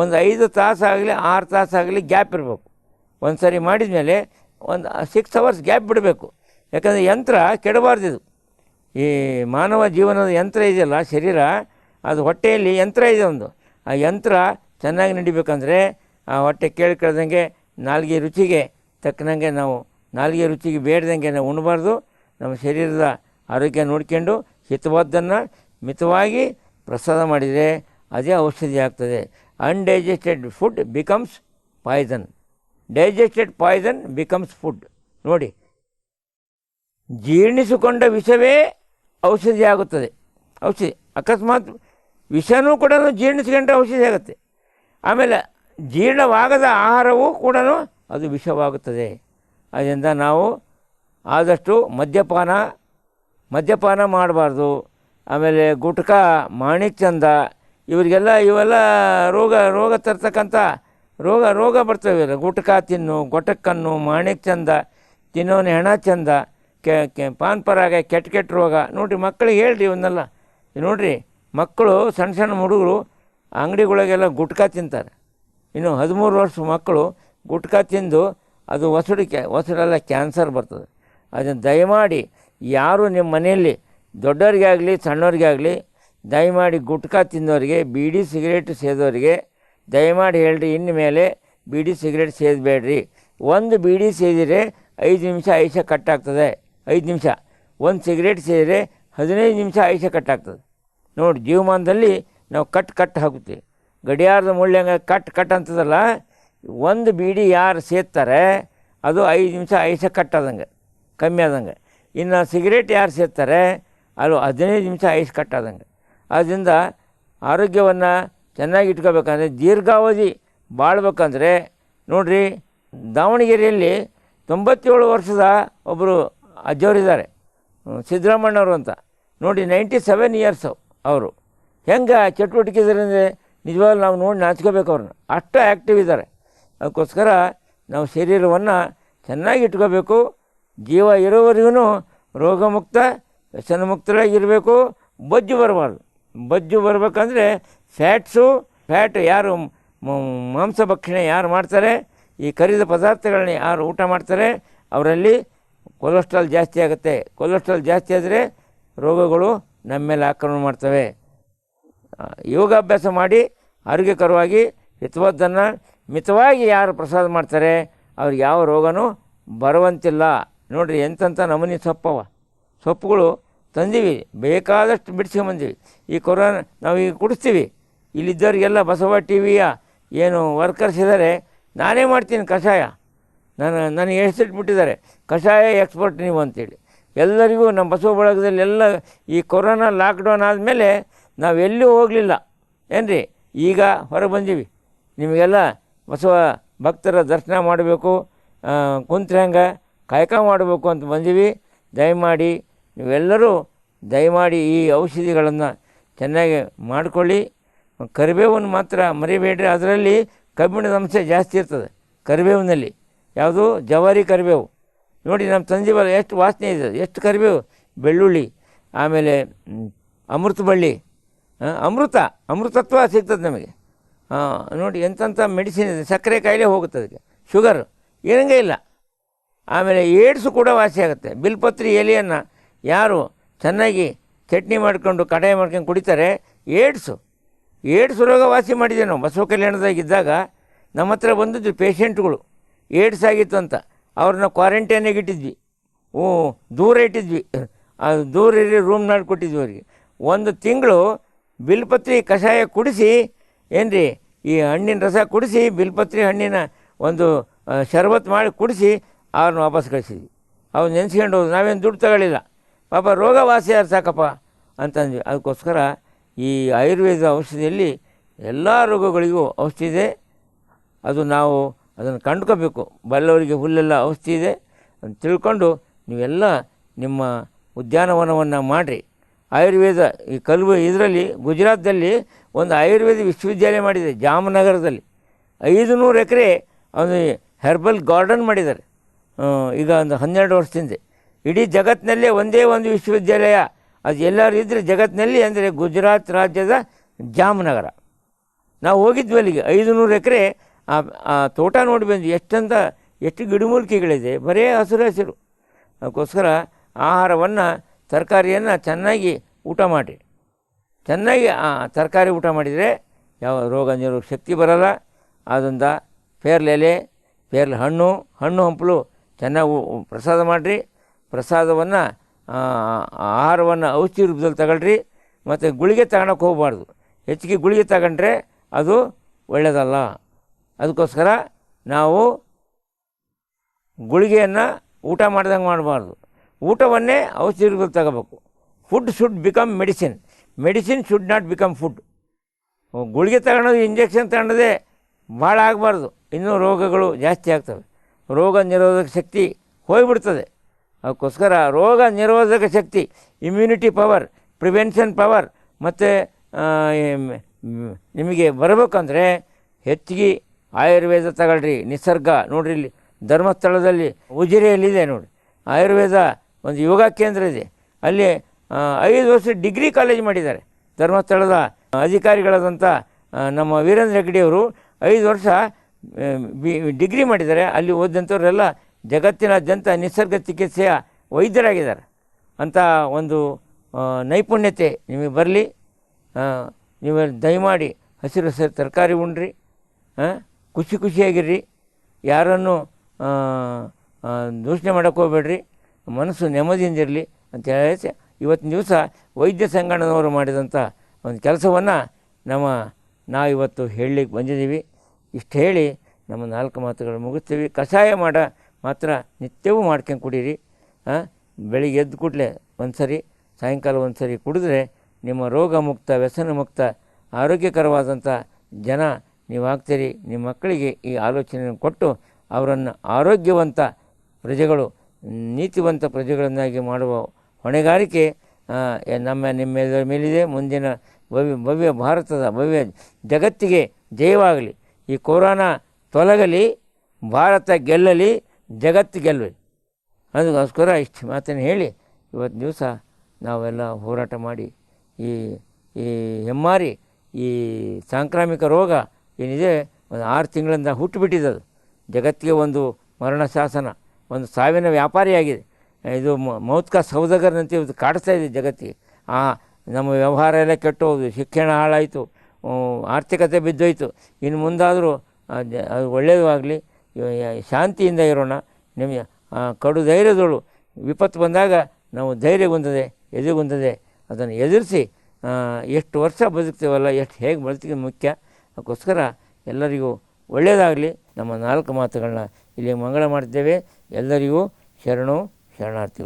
ಒಂದು 5 ತಾಸಾಗಲಿ 6 ತಾಸಾಗಲಿ ಗ್ಯಾಪ್ ಇರಬೇಕು. ಒಂದು ಸರಿ ಮಾಡಿದ ಮೇಲೆ ಒಂದು 6 ಅವರ್ಸ್ ಗ್ಯಾಪ್ ಬಿಡಬೇಕು. ಯಾಕಂದರೆ ಯಂತ್ರ ಕೆಡಬಾರ್ದಿದು. ಈ ಮಾನವ ಜೀವನದ ಯಂತ್ರ ಇದೆಯಲ್ಲ, ಶರೀರ, ಅದು ಹೊಟ್ಟೆಯಲ್ಲಿ ಯಂತ್ರ ಇದೆ ಒಂದು. ಆ ಯಂತ್ರ ಚೆನ್ನಾಗಿ ನಡಿಬೇಕಂದ್ರೆ ಆ ಹೊಟ್ಟೆ ಕೇಳ್ಕೊಳ್ದಂಗೆ ನಾಲಿಗೆ ರುಚಿಗೆ ತಕ್ಕನಂಗೆ ನಾವು ನಾಲಿಗೆ ರುಚಿಗೆ ಬೇಡ್ದಂಗೆ ನಾವು ಉಣ್ಣಬಾರ್ದು. ನಮ್ಮ ಶರೀರದ ಆರೋಗ್ಯ ನೋಡ್ಕೊಂಡು ಹಿತವಾದ್ದನ್ನು ಮಿತವಾಗಿ ಪ್ರಸಾದ ಮಾಡಿದರೆ ಅದೇ ಔಷಧಿ ಆಗ್ತದೆ. Undigested food becomes poison, digested poison becomes food. ನೋಡಿ, ಜೀರ್ಣಿಸಿಕೊಂಡ ವಿಷವೇ ಔಷಧಿ ಆಗುತ್ತದೆ. ಔಷಧಿ ಅಕಸ್ಮಾತ್ ವಿಷನೂ ಕೂಡ ಜೀರ್ಣಿಸಿಕೊಂಡ್ರೆ ಔಷಧಿ ಆಗುತ್ತೆ. ಆಮೇಲೆ ಜೀರ್ಣವಾಗದ ಆಹಾರವೂ ಕೂಡ ಅದು ವಿಷವಾಗುತ್ತದೆ. ಅದರಿಂದ ನಾವು ಆದಷ್ಟು ಮದ್ಯಪಾನ ಮಾಡಬಾರ್ದು. ಆಮೇಲೆ ಗುಟ್ಕಾ, ಮಾಣಿಕ್ ಚಂದ ಇವೆಲ್ಲ ರೋಗ ತರ್ತಕ್ಕಂಥ ರೋಗ ಬರ್ತವೆ. ಗುಟ್ಕಾ ತಿನ್ನು, ಗೊಟಕ್ಕನ್ನು, ಮಾಣಿಕ್ ಚಂದ ತಿನ್ನೋನೆ ಹೆಣ ಚಂದ, ಪಾನ್ ಪರಾಗ, ಕೆಟ್ಟ ರೋಗ. ನೋಡಿರಿ, ಮಕ್ಕಳಿಗೆ ಹೇಳ್ರಿ ಇವನ್ನೆಲ್ಲ. ನೋಡಿರಿ, ಮಕ್ಕಳು ಸಣ್ಣ ಹುಡುಗರು ಅಂಗಡಿಗಳಿಗೆಲ್ಲ ತಿಂತಾರೆ. ಇನ್ನು 13 ವರ್ಷ ಮಕ್ಕಳು ಗುಟ್ಕಾ ತಿಂದು ಅದು ಹೊಸಡೆಲ್ಲ ಕ್ಯಾನ್ಸರ್ ಬರ್ತದೆ. ಅದನ್ನು ದಯಮಾಡಿ ಯಾರು ನಿಮ್ಮ ಮನೆಯಲ್ಲಿ ದೊಡ್ಡವರಿಗಾಗಲಿ ಸಣ್ಣವ್ರಿಗಾಗಲಿ ದಯಮಾಡಿ ಗುಟ್ಕಾ ತಿನ್ನೋರಿಗೆ, ಬೀಡಿ ಸಿಗರೇಟ್ ಸೇದೋರಿಗೆ ದಯಮಾಡಿ ಹೇಳ್ರಿ, ಇನ್ನು ಮೇಲೆ ಬೀಡಿ ಸಿಗರೇಟ್ ಸೇದಬೇಡ್ರಿ. ಒಂದು ಬೀಡಿ ಸೇದಿದರೆ 5 ನಿಮಿಷ ಆಯುಷ್ಯ ಕಟ್ಟಾಗ್ತದೆ. 5 ನಿಮಿಷ. ಒಂದು ಸಿಗರೇಟ್ ಸೇದಿದರೆ 15 ನಿಮಿಷ ಆಯುಷ್ಯ ಕಟ್ಟಾಗ್ತದೆ. ನೋಡಿ, ಜೀವಮಾನದಲ್ಲಿ ನಾವು ಕಟ್ ಹಾಕುತ್ತೀವಿ. ಗಡಿಯಾರದ ಮುಳ್ಳ್ಯಂಗೆ ಕಟ್ ಅಂತದಲ್ಲ, ಒಂದು ಬೀಡಿ ಯಾರು ಸೇದ್ತಾರೆ ಅದು 5 ನಿಮಿಷ ಆಯುಷ್ಯ ಕಟ್ಟಾದಂಗೆ, ಕಮ್ಮಿ ಆದಂಗೆ. ಇನ್ನು ಸಿಗರೇಟ್ ಯಾರು ಸೇದ್ತಾರೆ ಅದು 15 ನಿಮಿಷ ಆಯುಷ್ಯ ಕಟ್ಟಾದಂಗೆ. ಆದ್ದರಿಂದ ಆರೋಗ್ಯವನ್ನು ಚೆನ್ನಾಗಿ ಇಟ್ಕೋಬೇಕಂದ್ರೆ, ದೀರ್ಘಾವಧಿ ಬಾಳ್ಬೇಕಂದ್ರೆ ನೋಡಿರಿ, ದಾವಣಗೆರೆಯಲ್ಲಿ 97 ವರ್ಷದ ಒಬ್ಬರು ಅಜ್ಜವರಿದ್ದಾರೆ, ಸಿದ್ದರಾಮಣ್ಣವರು ಅಂತ. ನೋಡಿ, 97 ಇಯರ್ಸು ಅವರು. ಹೆಂಗೆ ಚಟುವಟಿಕೆ ಇದರಿಂದ ನಿಜವಾಗ್ಲೂ ನಾವು ನೋಡಿ ನಾಚ್ಕೋಬೇಕು ಅವ್ರನ್ನ. ಅಷ್ಟು ಆ್ಯಕ್ಟಿವ್ ಇದ್ದಾರೆ. ಅದಕ್ಕೋಸ್ಕರ ನಾವು ಶರೀರವನ್ನು ಚೆನ್ನಾಗಿ ಇಟ್ಕೋಬೇಕು. ಜೀವ ಇರೋವರೆಗೂ ರೋಗಮುಕ್ತ, ವ್ಯಸನಮುಕ್ತರಾಗಿರಬೇಕು. ಬೊಜ್ಜು ಬರಬಾರ್ದು. ಬೊಜ್ಜು ಬರಬೇಕಂದ್ರೆ ಫ್ಯಾಟ್ ಯಾರು ಮಾಂಸ ಭಕ್ಷಣೆ ಯಾರು ಮಾಡ್ತಾರೆ, ಈ ಕರಿದ ಪದಾರ್ಥಗಳನ್ನ ಯಾರು ಊಟ ಮಾಡ್ತಾರೆ ಅವರಲ್ಲಿ ಕೊಲೆಸ್ಟ್ರಾಲ್ ಜಾಸ್ತಿ ಆಗುತ್ತೆ. ಕೊಲೆಸ್ಟ್ರಾಲ್ ಜಾಸ್ತಿ ಆದರೆ ರೋಗಗಳು ನಮ್ಮ ಮೇಲೆ ಆಕ್ರಮಣ ಮಾಡ್ತವೆ. ಯೋಗಾಭ್ಯಾಸ ಮಾಡಿ ಆರೋಗ್ಯಕರವಾಗಿ ಹಿತವಾದ್ದನ್ನು ಮಿತವಾಗಿ ಯಾರು ಪ್ರಸಾದ ಮಾಡ್ತಾರೆ ಅವ್ರಿಗೆ ಯಾವ ರೋಗನೂ ಬರುವಂತಿಲ್ಲ. ನೋಡಿರಿ, ಎಂತೆಂಥ ನಮೂನಿ ಸೊಪ್ಪುಗಳು ತಂದೀವಿ, ಬೇಕಾದಷ್ಟು ಬಿಡಿಸ್ಕೊಂಬಂದೀವಿ. ಈ ಕೊರೋನಾ ನಾವು ಈಗ ಕುಡಿಸ್ತೀವಿ. ಇಲ್ಲಿದ್ದವ್ರಿಗೆಲ್ಲ ಬಸವ ಟಿ ವಿಯ ಏನು ವರ್ಕರ್ಸ್ ಇದ್ದಾರೆ, ನಾನೇ ಮಾಡ್ತೀನಿ ಕಷಾಯ. ನನಗೆ ಹೆಸರಿಟ್ಬಿಟ್ಟಿದ್ದಾರೆ, ಕಷಾಯ ಎಕ್ಸ್ಪರ್ಟ್ ನೀವು ಅಂತೇಳಿ. ಎಲ್ಲರಿಗೂ ನಮ್ಮ ಬಸವ ಬಳಗದಲ್ಲೆಲ್ಲ ಈ ಕೊರೋನಾ ಲಾಕ್ಡೌನ್ ಆದಮೇಲೆ ನಾವೆಲ್ಲೂ ಹೋಗಲಿಲ್ಲ ಏನ್ರಿ. ಈಗ ಹೊರಗೆ ಬಂದೀವಿ. ನಿಮಗೆಲ್ಲ ಬಸವ ಭಕ್ತರ ದರ್ಶನ ಮಾಡಬೇಕು, ಕುಂತ್ರೆ ಹಂಗೆ ಕಾಯಕ ಮಾಡಬೇಕು ಅಂತ ಬಂದೀವಿ. ದಯಮಾಡಿ ನೀವೆಲ್ಲರೂ ದಯಮಾಡಿ ಈ ಔಷಧಿಗಳನ್ನು ಚೆನ್ನಾಗಿ ಮಾಡಿಕೊಳ್ಳಿ. ಕರಿಬೇವನ್ನು ಮಾತ್ರ ಮರಿಬೇಡ್ರಿ. ಅದರಲ್ಲಿ ಕಬ್ಬಿಣದ ಅಂಶ ಜಾಸ್ತಿ ಇರ್ತದೆ ಕರಿಬೇವಿನಲ್ಲಿ. ಯಾವುದು ಜವಾರಿ ಕರಿಬೇವು ನೋಡಿ, ನಮ್ಮ ತಂದೀವಲ್ಲ ಎಷ್ಟು ವಾಸನೆ ಇದೆ, ಎಷ್ಟು ಕರಿಬೇವು, ಬೆಳ್ಳುಳ್ಳಿ, ಆಮೇಲೆ ಅಮೃತ ಬಳ್ಳಿ, ಅಮೃತತ್ವ ಸಿಗ್ತದೆ ನಮಗೆ. ನೋಡಿ ಎಂತೆಂಥ ಮೆಡಿಸಿನ್ ಇದೆ. ಸಕ್ಕರೆ ಕಾಯಿಲೆ ಹೋಗುತ್ತೆ, ಅದಕ್ಕೆ ಶುಗರ್ ಏನಂಗೆ ಇಲ್ಲ. ಆಮೇಲೆ ಏಡ್ಸು ಕೂಡ ವಾಸಿ ಆಗುತ್ತೆ. ಬಿಲ್ಪತ್ರಿ ಎಲೆಯನ್ನು ಯಾರು ಚೆನ್ನಾಗಿ ಚಟ್ನಿ ಮಾಡ್ಕೊಂಡು ಕಡಾಯಿ ಮಾಡ್ಕೊಂಡು ಕುಡಿತಾರೆ, ಏಡ್ಸು ರೋಗ ವಾಸಿ ಮಾಡಿದೆ. ನಾವು ಬಸವ ಕಲ್ಯಾಣದಾಗಿದ್ದಾಗ ನಮ್ಮ ಹತ್ರ ಬಂದಿದ್ದು ಪೇಷಂಟ್ಗಳು ಏಡ್ಸ್ ಆಗಿತ್ತು ಅಂತ. ಅವ್ರನ್ನ ಕ್ವಾರಂಟೈನಾಗಿ ಇಟ್ಟಿದ್ವಿ, ದೂರ ಇಟ್ಟಿದ್ವಿ. ಅದು ದೂರ ಇರಿ ರೂಮ್ನಲ್ಲಿ ಕೊಟ್ಟಿದ್ವಿ ಅವ್ರಿಗೆ. 1 ತಿಂಗಳು ಬಿಲ್ಪತ್ರಿ ಕಷಾಯ ಕುಡಿಸಿ, ಏನ್ರಿ ಈ ಹಣ್ಣಿನ ರಸ ಕುಡಿಸಿ, ಬಿಲ್ಪತ್ರಿ ಹಣ್ಣಿನ ಒಂದು ಶರ್ಬತ್ ಮಾಡಿ ಕುಡಿಸಿ ಅವ್ರನ್ನ ವಾಪಸ್ ಕಳಿಸಿದ್ವಿ. ಅವ್ರು ನೆನೆಸ್ಕೊಂಡು ಹೋದ್ರು. ನಾವೇನು ದುಡ್ಡು ತಗೊಳ್ಳಿಲ್ಲ, ಪಾಪ ರೋಗ ವಾಸಿ ಆದ್ರೆ ಸಾಕಪ್ಪ ಅಂತಂದ್ವಿ. ಅದಕ್ಕೋಸ್ಕರ ಈ ಆಯುರ್ವೇದ ಔಷಧಿಯಲ್ಲಿ ಎಲ್ಲ ರೋಗಗಳಿಗೂ ಔಷಧಿ ಇದೆ. ಅದು ನಾವು ಅದನ್ನು ಕಂಡ್ಕೋಬೇಕು. ಬಲ್ಲವರಿಗೆ ಹುಲ್ಲೆಲ್ಲ ಔಷಧಿ ಇದೆ ಅಂತ ತಿಳ್ಕೊಂಡು ನೀವೆಲ್ಲ ನಿಮ್ಮ ಉದ್ಯಾನವನವನ್ನು ಮಾಡಿರಿ. ಆಯುರ್ವೇದ ಈ ಇದರಲ್ಲಿ ಗುಜರಾತ್ದಲ್ಲಿ ಒಂದು ಆಯುರ್ವೇದ ವಿಶ್ವವಿದ್ಯಾಲಯ ಮಾಡಿದೆ. ಜಾಮನಗರದಲ್ಲಿ 500 ಎಕರೆ ಒಂದು ಹೆರ್ಬಲ್ ಗಾರ್ಡನ್ ಮಾಡಿದ್ದಾರೆ. ಈಗ ಒಂದು 12 ವರ್ಷದಿಂದ. ಇಡೀ ಜಗತ್ತಿನಲ್ಲೇ ಒಂದೇ ಒಂದು ವಿಶ್ವವಿದ್ಯಾಲಯ ಅದು ಎಲ್ಲರೂ ಇದ್ದರೆ ಜಗತ್ತಿನಲ್ಲಿ ಅಂದರೆ ಗುಜರಾತ್ ರಾಜ್ಯದ ಜಾಮನಗರ. ನಾವು ಹೋಗಿದ್ವಿ ಅಲ್ಲಿಗೆ. 500 ಎಕರೆ ಆ ತೋಟ ನೋಡಿ ಬಂದ್ವಿ. ಎಷ್ಟು ಗಿಡಮೂಲಿಕೆಗಳಿದೆ, ಬರೇ ಹಸಿರು. ಅದಕ್ಕೋಸ್ಕರ ಆಹಾರವನ್ನು ತರಕಾರಿಯನ್ನು ಚೆನ್ನಾಗಿ ಊಟ ಮಾಡಿರಿ. ಚೆನ್ನಾಗಿ ತರಕಾರಿ ಊಟ ಮಾಡಿದರೆ ಯಾವ ರೋಗ ನಿರೋಧಕ ಶಕ್ತಿ ಬರೋಲ್ಲ. ಆದ್ದರಿಂದ ಪೇರ್ಲೆ ಹಣ್ಣು ಹಂಪಲು ಚೆನ್ನಾಗಿ ಪ್ರಸಾದ ಮಾಡಿರಿ. ಪ್ರಸಾದವನ್ನು ಆಹಾರವನ್ನು ಔಷಧಿ ರೂಪದಲ್ಲಿ ತಗೊಳ್ರಿ. ಮತ್ತು ಗುಳಿಗೆ ತಗೊಳಕ್ಕೆ ಹೋಗಬಾರ್ದು. ಹೆಚ್ಚಿಗೆ ಗುಳಿಗೆ ತಗೊಂಡ್ರೆ ಅದು ಒಳ್ಳೆಯದಲ್ಲ. ಅದಕ್ಕೋಸ್ಕರ ನಾವು ಗುಳಿಗೆಯನ್ನು ಊಟ ಮಾಡ್ದಂಗೆ ಮಾಡಬಾರ್ದು. ಊಟವನ್ನೇ ಔಷಧಿ ರೂಪದಲ್ಲಿ ತಗೋಬೇಕು. Food should become medicine should not become food. ಗುಳಿಗೆ ತಗೊಳ್ಳೋದು, ಇಂಜೆಕ್ಷನ್ ತಗೊಳ್ಳೋದೇ ಭಾಳ ಆಗಬಾರ್ದು. ಇನ್ನೂ ರೋಗಗಳು ಜಾಸ್ತಿ ಆಗ್ತವೆ. ರೋಗ ನಿರೋಧಕ ಶಕ್ತಿ ಹೋಗಿಬಿಡ್ತದೆ. ಅದಕ್ಕೋಸ್ಕರ ರೋಗ ನಿರೋಧಕ ಶಕ್ತಿ, ಇಮ್ಯುನಿಟಿ ಪವರ್, ಪ್ರಿವೆನ್ಷನ್ ಪವರ್ ಮತ್ತು ನಿಮಗೆ ಬರಬೇಕಂದ್ರೆ ಹೆಚ್ಚಿಗೆ ಆಯುರ್ವೇದ ತಗೊಳ್ರಿ. ನಿಸರ್ಗ ನೋಡ್ರಿ, ಇಲ್ಲಿ ಧರ್ಮಸ್ಥಳದಲ್ಲಿ ಉಜಿರೆಯಲ್ಲಿದೆ ನೋಡಿ ಆಯುರ್ವೇದ ಒಂದು ಯೋಗ ಕೇಂದ್ರ ಇದೆ. ಅಲ್ಲಿ 5 ವರ್ಷ ಡಿಗ್ರಿ ಕಾಲೇಜ್ ಮಾಡಿದ್ದಾರೆ. ಧರ್ಮಸ್ಥಳದ ಅಧಿಕಾರಿಗಳಾದಂಥ ನಮ್ಮ ವೀರೇಂದ್ರ ಹೆಗ್ಗಡೆಯವರು 5 ವರ್ಷ ಡಿಗ್ರಿ ಮಾಡಿದ್ದಾರೆ. ಅಲ್ಲಿ ಓದಿದಂಥವರೆಲ್ಲ ಜಗತ್ತಿನಾದ್ಯಂತ ನಿಸರ್ಗ ಚಿಕಿತ್ಸೆಯ ವೈದ್ಯರಾಗಿದ್ದಾರೆ. ಅಂಥ ಒಂದು ನೈಪುಣ್ಯತೆ ನಿಮಗೆ ಬರಲಿ. ನೀವು ದಯಮಾಡಿ ಹಸಿರು ತರಕಾರಿ ಉಣ್ರಿ, ಖುಷಿಯಾಗಿರ್ರಿ. ಯಾರನ್ನು ದೂಷಣೆ ಮಾಡೋಕ್ಕೆ ಹೋಗ್ಬೇಡ್ರಿ. ಮನಸ್ಸು ನೆಮ್ಮದಿಯಿಂದಿರಲಿ ಅಂತ ಹೇಳಿ ಇವತ್ತಿನ ದಿವಸ ವೈದ್ಯ ಸಂಗಣ್ಣನವರು ಮಾಡಿದಂಥ ಒಂದು ಕೆಲಸವನ್ನು ನಾವಿವತ್ತು ಹೇಳಲಿಕ್ಕೆ ಬಂದಿದ್ದೀವಿ. ಇಷ್ಟು ಹೇಳಿ ನಮ್ಮ 4 ಮಾತುಗಳು ಮುಗಿಸ್ತೀವಿ. ಕಷಾಯ ಮಾತ್ರ ನಿತ್ಯವೂ ಮಾಡ್ಕೊಂಡು ಕುಡೀರಿ. ಬೆಳಿಗ್ಗೆ ಎದ್ದು ಕೂಡಲೇ ಒಂದು ಸರಿ, ಸಾಯಂಕಾಲ ಒಂದು ಸರಿ ಕುಡಿದ್ರೆ ನಿಮ್ಮ ರೋಗ ಮುಕ್ತ, ವ್ಯಸನ ಮುಕ್ತ, ಆರೋಗ್ಯಕರವಾದಂಥ ಜನ ನೀವಾಗ್ತೀರಿ. ನಿಮ್ಮ ಮಕ್ಕಳಿಗೆ ಈ ಆಲೋಚನೆಯನ್ನು ಕೊಟ್ಟು ಅವರನ್ನು ಆರೋಗ್ಯವಂತ ಪ್ರಜೆಗಳು, ನೀತಿವಂತ ಪ್ರಜೆಗಳನ್ನಾಗಿ ಮಾಡುವ ಹೊಣೆಗಾರಿಕೆ ನಿಮ್ಮೆಲ್ಲರ ಮೇಲಿದೆ. ಮುಂದಿನ ಭವ್ಯ ಭಾರತದ ಭವ್ಯ ಜಗತ್ತಿಗೆ ಜಯವಾಗಲಿ. ಈ ಕೊರೋನಾ ತೊಲಗಲಿ, ಭಾರತ ಗೆಲ್ಲಲಿ, ಜಗತ್ತು ಗೆಲ್ಲಲಿ. ಅದಕ್ಕೋಸ್ಕರ ಇಷ್ಟು ಮಾತನ್ನು ಹೇಳಿ ಇವತ್ತು ದಿವಸ ನಾವೆಲ್ಲ ಹೋರಾಟ ಮಾಡಿ ಈ ಹೆಮ್ಮಾರಿ ಈ ಸಾಂಕ್ರಾಮಿಕ ರೋಗ ಏನಿದೆ ಒಂದು 6 ತಿಂಗಳಿಂದ ಹುಟ್ಟುಬಿಟ್ಟಿದ್ದದು. ಜಗತ್ತಿಗೆ ಒಂದು ಮರಣ ಶಾಸನ, ಒಂದು ಸಾವಿನ ವ್ಯಾಪಾರಿಯಾಗಿದೆ. ಇದು ಮೌತ್ಕ ಸೌದಗರನಂತೆ ಇವತ್ತು ಕಾಡಿಸ್ತಾ ಇದೆ ಜಗತ್ತಿಗೆ. ನಮ್ಮ ವ್ಯವಹಾರ ಎಲ್ಲ ಕೆಟ್ಟೋದು, ಶಿಕ್ಷಣ ಹಾಳಾಯಿತು, ಆರ್ಥಿಕತೆ ಬಿದ್ದೋಯ್ತು. ಇನ್ನು ಮುಂದಾದರೂ ಅದು ಒಳ್ಳೆಯದು ಆಗಲಿ. ಶಾಂತಿಯಿಂದ ಇರೋಣ. ನಿಮಗೆ ಕಡು ಧೈರ್ಯದಳು ವಿಪತ್ತು ಬಂದಾಗ ನಾವು ಧೈರ್ಯಗೊಂದದೆ, ಎದೆಗುಂದದೆ ಅದನ್ನು ಎದುರಿಸಿ ಎಷ್ಟು ವರ್ಷ ಬದುಕ್ತೇವಲ್ಲ, ಹೇಗೆ ಬದುಕಿಗೆ ಮುಖ್ಯ. ಅದಕ್ಕೋಸ್ಕರ ಎಲ್ಲರಿಗೂ ಒಳ್ಳೆಯದಾಗಲಿ. ನಮ್ಮ 4 ಮಾತುಗಳನ್ನ ಇಲ್ಲಿ ಮಂಗಳ ಮಾಡ್ತೇವೆ. ಎಲ್ಲರಿಗೂ ಶರಣಾರ್ಥಿಗಳು.